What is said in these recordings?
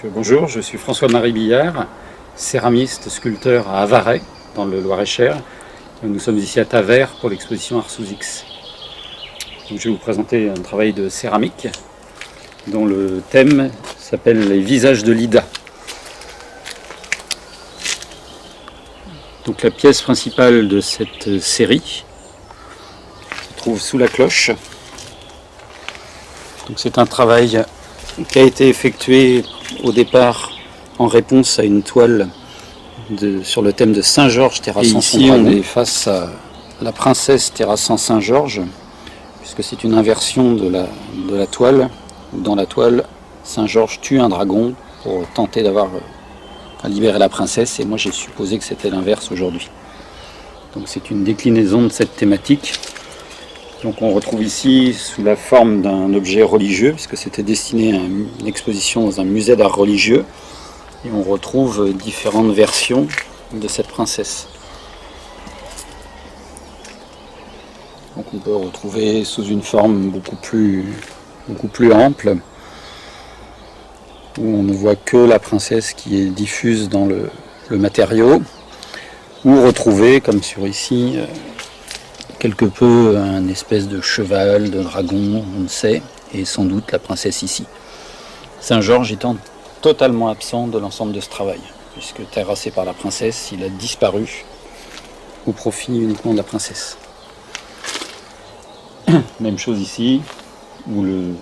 Bonjour, je suis François-Marie Billard, céramiste, sculpteur à Avaray, dans le Loir-et-Cher. Nous sommes ici à Tavers pour l'exposition Art sous X. Donc, je vais vous présenter un travail de céramique dont le thème s'appelle Les visages de Lida. Donc, la pièce principale de cette série se trouve sous la cloche. Donc, c'est un travail qui a été effectué au départ en réponse à une toile sur le thème de Saint-Georges terrassant son dragon. Ici, on est face à la princesse terrassant Saint-Georges, puisque c'est une inversion de la toile, où dans la toile, Saint-Georges tue un dragon pour tenter à libérer la princesse, et moi j'ai supposé que c'était l'inverse aujourd'hui. Donc c'est une déclinaison de cette thématique. Donc on retrouve ici sous la forme d'un objet religieux, puisque c'était destiné à une exposition dans un musée d'art religieux, et on retrouve différentes versions de cette princesse. Donc on peut retrouver sous une forme beaucoup plus ample, où on ne voit que la princesse qui est diffuse dans le matériau, ou retrouver, comme sur ici, quelque peu un espèce de cheval, de dragon, on ne sait, et sans doute la princesse ici. Saint-Georges étant totalement absent de l'ensemble de ce travail, puisque terrassé par la princesse, il a disparu au profit uniquement de la princesse. Même chose ici, où le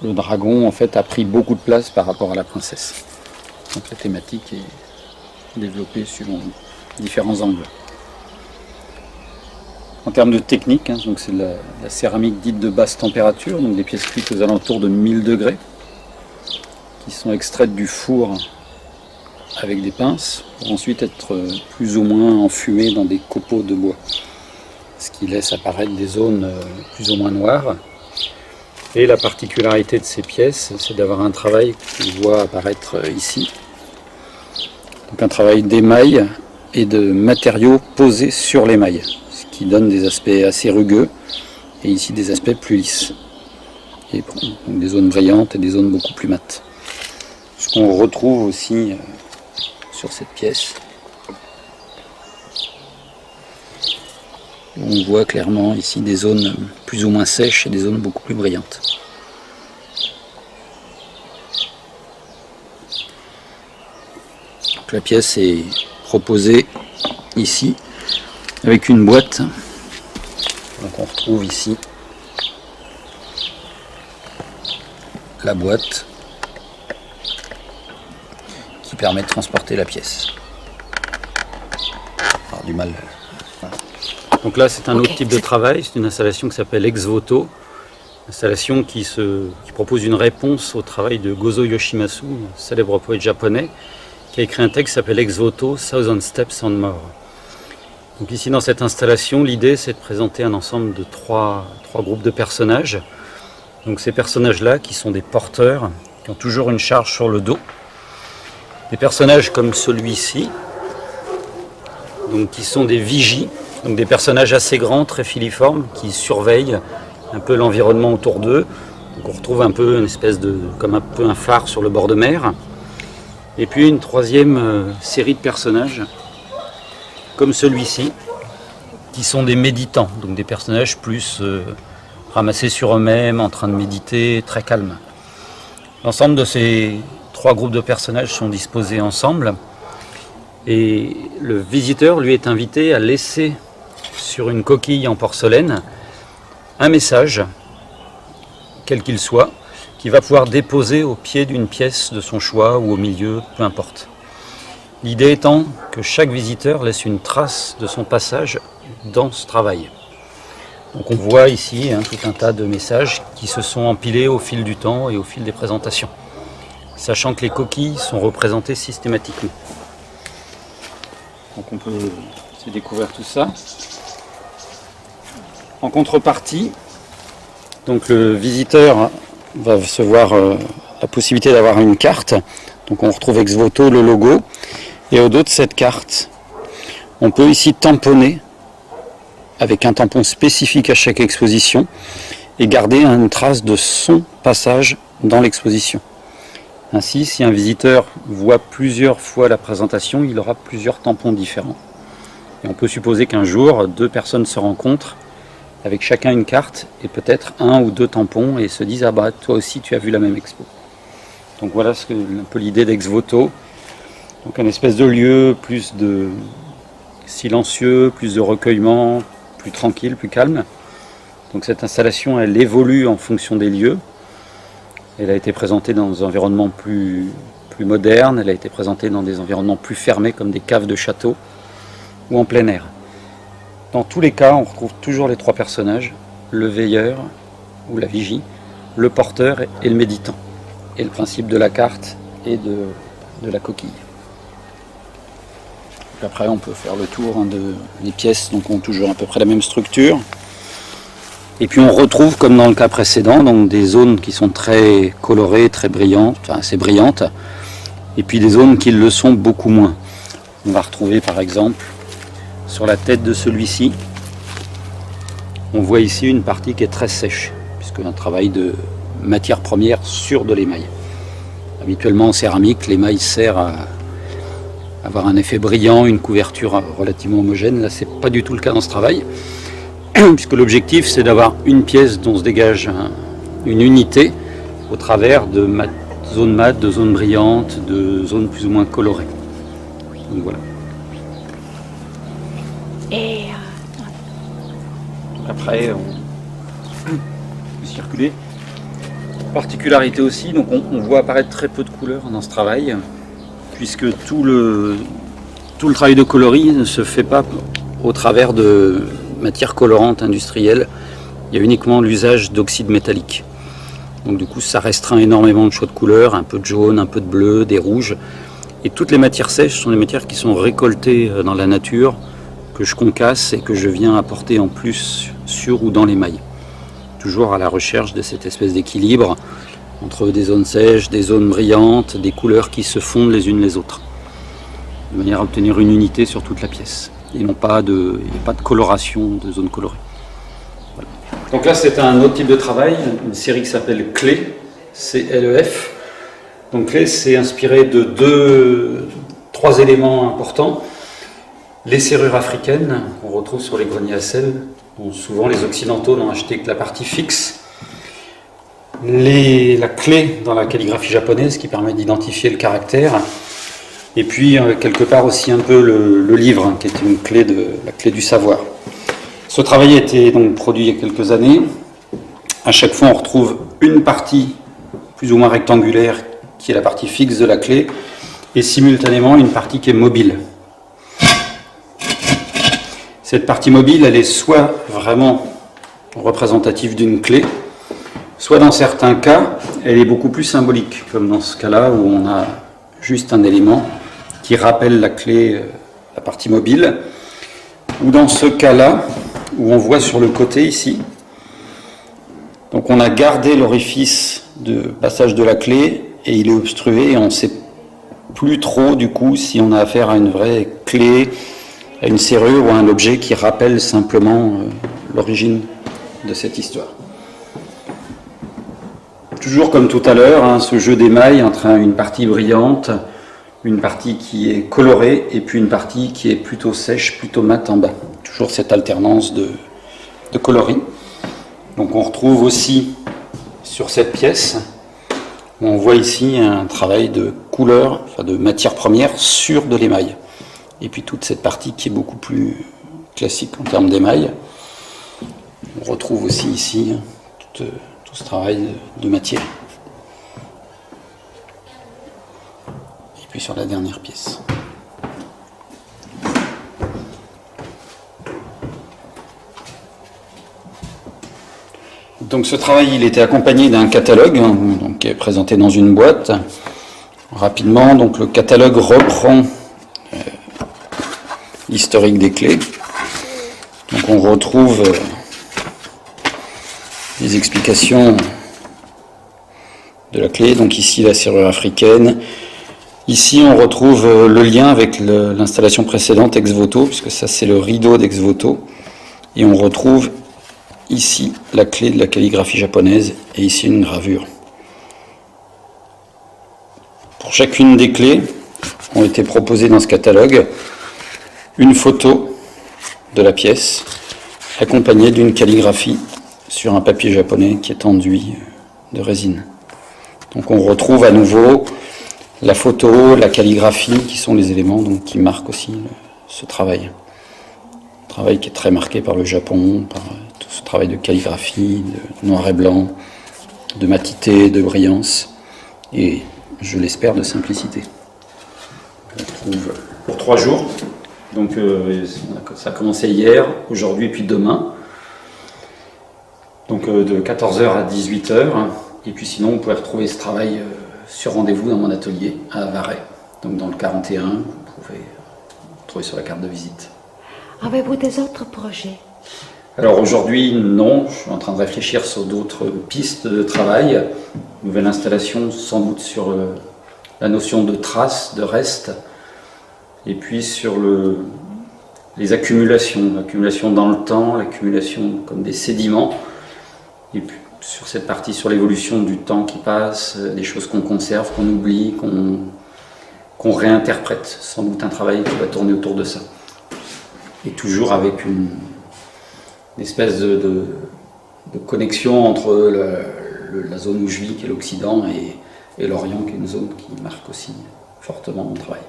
dragon en fait a pris beaucoup de place par rapport à la princesse. Donc la thématique est développée suivant différents angles. En termes de technique, donc c'est la céramique dite de basse température, donc des pièces cuites aux alentours de 1000 degrés, qui sont extraites du four avec des pinces, pour ensuite être plus ou moins enfumées dans des copeaux de bois, ce qui laisse apparaître des zones plus ou moins noires. Et la particularité de ces pièces, c'est d'avoir un travail qu'on voit apparaître ici, donc un travail d'émail et de matériaux posés sur l'émail, qui donne des aspects assez rugueux, et ici des aspects plus lisses. Et donc des zones brillantes et des zones beaucoup plus mates. Ce qu'on retrouve aussi sur cette pièce. On voit clairement ici des zones plus ou moins sèches et des zones beaucoup plus brillantes. Donc la pièce est proposée ici avec une boîte. Donc on retrouve ici la boîte qui permet de transporter la pièce. Alors, du mal. Voilà. Donc là c'est un autre type de travail, c'est une installation qui s'appelle Ex Voto, installation qui propose une réponse au travail de Gozo Yoshimasu, un célèbre poète japonais, qui a écrit un texte qui s'appelle Ex Voto, Thousand Steps and More. Donc ici dans cette installation, l'idée c'est de présenter un ensemble de trois groupes de personnages. Donc ces personnages-là qui sont des porteurs, qui ont toujours une charge sur le dos. Des personnages comme celui-ci, donc qui sont des vigies, donc des personnages assez grands, très filiformes, qui surveillent un peu l'environnement autour d'eux. Donc on retrouve un peu une espèce comme un peu un phare sur le bord de mer. Et puis une troisième série de personnages, comme celui-ci, qui sont des méditants, donc des personnages plus ramassés sur eux-mêmes, en train de méditer, très calmes. L'ensemble de ces trois groupes de personnages sont disposés ensemble, et le visiteur lui est invité à laisser sur une coquille en porcelaine un message, quel qu'il soit, qu'il va pouvoir déposer au pied d'une pièce de son choix ou au milieu, peu importe. L'idée étant que chaque visiteur laisse une trace de son passage dans ce travail. Donc on voit ici tout un tas de messages qui se sont empilés au fil du temps et au fil des présentations, sachant que les coquilles sont représentées systématiquement. Donc on peut se découvrir tout ça. En contrepartie, donc le visiteur va se voir la possibilité d'avoir une carte. Donc on retrouve Ex Voto le logo. Et au dos de cette carte, on peut ici tamponner avec un tampon spécifique à chaque exposition et garder une trace de son passage dans l'exposition. Ainsi, si un visiteur voit plusieurs fois la présentation, il aura plusieurs tampons différents. Et on peut supposer qu'un jour, 2 personnes se rencontrent avec chacun une carte et peut-être 1 ou 2 tampons et se disent « Ah bah toi aussi tu as vu la même expo ». Donc voilà un peu l'idée d'Ex-Voto. Donc un espèce de lieu plus de silencieux, plus de recueillement, plus tranquille, plus calme. Donc cette installation, elle évolue en fonction des lieux. Elle a été présentée dans des environnements plus modernes, elle a été présentée dans des environnements plus fermés comme des caves de châteaux ou en plein air. Dans tous les cas, on retrouve toujours les 3 personnages, le veilleur ou la vigie, le porteur et le méditant. Et le principe de la carte et de la coquille. Après, on peut faire le tour des pièces, donc ont toujours à peu près la même structure. Et puis on retrouve, comme dans le cas précédent, donc des zones qui sont très colorées, très brillantes, enfin assez brillantes, et puis des zones qui le sont beaucoup moins. On va retrouver par exemple sur la tête de celui-ci, on voit ici une partie qui est très sèche, puisque un travail de matière première sur de l'émail. Habituellement en céramique, l'émail sert à avoir un effet brillant, une couverture relativement homogène. Là, c'est pas du tout le cas dans ce travail, puisque l'objectif c'est d'avoir une pièce dont se dégage une unité au travers de zones mates, de zones brillantes, de zones plus ou moins colorées. Donc voilà. Et après, on peut circuler. Particularité aussi, donc on voit apparaître très peu de couleurs dans ce travail, puisque tout le travail de coloris ne se fait pas au travers de matières colorantes industrielles. Il y a uniquement l'usage d'oxyde métallique. Donc du coup, ça restreint énormément le choix de couleurs, un peu de jaune, un peu de bleu, des rouges. Et toutes les matières sèches sont des matières qui sont récoltées dans la nature, que je concasse et que je viens apporter en plus sur ou dans l'émail. Toujours à la recherche de cette espèce d'équilibre entre des zones sèches, des zones brillantes, des couleurs qui se fondent les unes les autres, de manière à obtenir une unité sur toute la pièce. Et non pas il n'y a pas de coloration de zones colorées. Voilà. Donc là, c'est un autre type de travail, une série qui s'appelle Clé, C-L-E-F. Donc Clé, c'est inspiré de 3 éléments importants. Les serrures africaines qu'on retrouve sur les greniers à sel, dont souvent les occidentaux n'ont acheté que la partie fixe. La clé dans la calligraphie japonaise qui permet d'identifier le caractère. Et puis quelque part aussi un peu le livre, qui est une clé la clé du savoir. Ce travail a été donc produit il y a quelques années. À chaque fois, on retrouve une partie plus ou moins rectangulaire qui est la partie fixe de la clé, et simultanément une partie qui est mobile. Cette partie mobile, elle est soit vraiment représentative d'une clé, soit dans certains cas, elle est beaucoup plus symbolique, comme dans ce cas-là où on a juste un élément qui rappelle la clé, la partie mobile, ou dans ce cas-là, où on voit sur le côté ici, donc on a gardé l'orifice de passage de la clé et il est obstrué et on ne sait plus trop du coup si on a affaire à une vraie clé, à une serrure ou à un objet qui rappelle simplement l'origine de cette histoire. Toujours comme tout à l'heure, ce jeu d'émail entre une partie brillante, une partie qui est colorée et puis une partie qui est plutôt sèche, plutôt mate en bas. Toujours cette alternance de coloris. Donc on retrouve aussi sur cette pièce, on voit ici un travail de couleur, enfin de matière première sur de l'émail. Et puis toute cette partie qui est beaucoup plus classique en termes d'émail. On retrouve aussi ici tout ce travail de matière. Et puis sur la dernière pièce. Donc ce travail, il était accompagné d'un catalogue, donc, qui est présenté dans une boîte. Rapidement, donc le catalogue reprend l'historique des clés. Donc on retrouve les explications de la clé. Donc ici la serrure africaine. Ici on retrouve le lien avec l'installation précédente Ex-Voto, puisque ça c'est le rideau d'Ex-Voto. Et on retrouve ici la clé de la calligraphie japonaise et ici une gravure. Pour chacune des clés ont été proposées dans ce catalogue une photo de la pièce accompagnée d'une calligraphie sur un papier japonais qui est enduit de résine. Donc on retrouve à nouveau la photo, la calligraphie qui sont les éléments donc, qui marquent aussi ce travail. Un travail qui est très marqué par le Japon, par tout ce travail de calligraphie, de noir et blanc, de matité, de brillance et, je l'espère, de simplicité. On retrouve pour 3 jours. Donc ça a commencé hier, aujourd'hui et puis demain. Donc de 14h à 18h. Et puis sinon, vous pouvez retrouver ce travail sur rendez-vous dans mon atelier à Varay. Donc dans le 41, vous pouvez trouver sur la carte de visite. Avez-vous des autres projets? Alors aujourd'hui, non. Je suis en train de réfléchir sur d'autres pistes de travail. Nouvelle installation sans doute sur la notion de traces, de restes. Et puis sur les accumulations, l'accumulation dans le temps, l'accumulation comme des sédiments. Et puis sur cette partie sur l'évolution du temps qui passe, des choses qu'on conserve, qu'on oublie, qu'on réinterprète. Sans doute un travail qui va tourner autour de ça. Et toujours avec une espèce de connexion entre la zone où je vis, qui est l'Occident, et l'Orient, qui est une zone qui marque aussi fortement mon travail.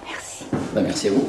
Merci. Merci à vous.